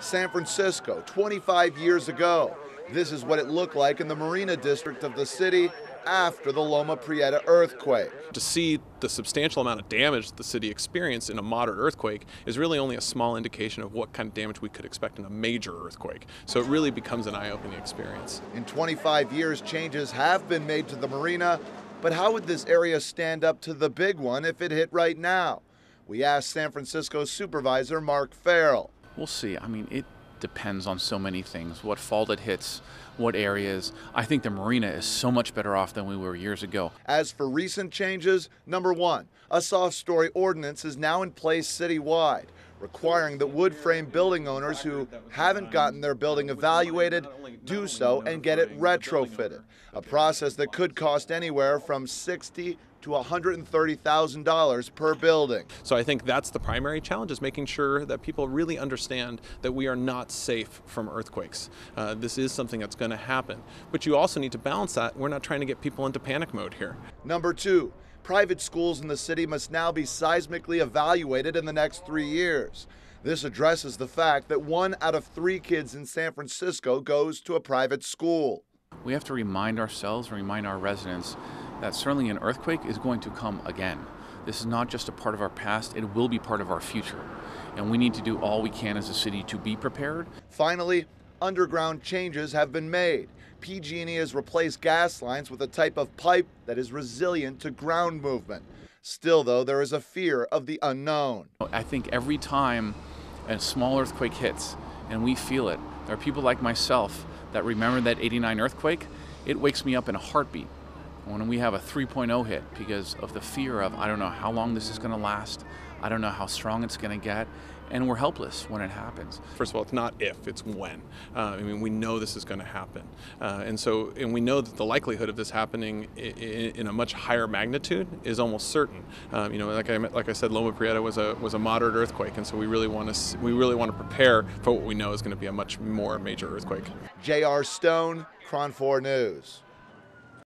San Francisco, 25 years ago. This is what it looked like in the Marina district of the city after the Loma Prieta earthquake. To see the substantial amount of damage the city experienced in a moderate earthquake is really only a small indication of what kind of damage we could expect in a major earthquake. So it really becomes an eye-opening experience. In 25 years, changes have been made to the Marina, but how would this area stand up to the big one if it hit right now? We asked San Francisco Supervisor Mark Farrell. We'll see. I mean, it depends on so many things, what fault it hits, what areas. I think the Marina is so much better off than we were years ago. As for recent changes, number one, a soft story ordinance is now in place citywide, requiring that wood frame building owners who haven't gotten their building evaluated do so and get it retrofitted, a process that could cost anywhere from $60,000 to $130,000 per building. So I think that's the primary challenge, is making sure that people really understand that we are not safe from earthquakes. This is something that's going to happen. But you also need to balance that. We're not trying to get people into panic mode here. Number two, private schools in the city must now be seismically evaluated in the next 3 years. This addresses the fact that 1 out of 3 kids in San Francisco goes to a private school. We have to remind ourselves, remind our residents that certainly an earthquake is going to come again. This is not just a part of our past, it will be part of our future. And we need to do all we can as a city to be prepared. Finally, underground changes have been made. PG&E has replaced gas lines with a type of pipe that is resilient to ground movement. Still, though, there is a fear of the unknown. I think every time a small earthquake hits and we feel it, there are people like myself that remember that '89 earthquake. It wakes me up in a heartbeat when we have a 3.0 hit because of the fear of, I don't know how long this is going to last, I don't know how strong it's going to get, and we're helpless when it happens. First of all, it's not if, it's when. I mean, we know this is going to happen. And we know that the likelihood of this happening in a much higher magnitude is almost certain. Like I said, Loma Prieta was a moderate earthquake, and so we really want to prepare for what we know is going to be a much more major earthquake. J.R. Stone, KRON 4 News.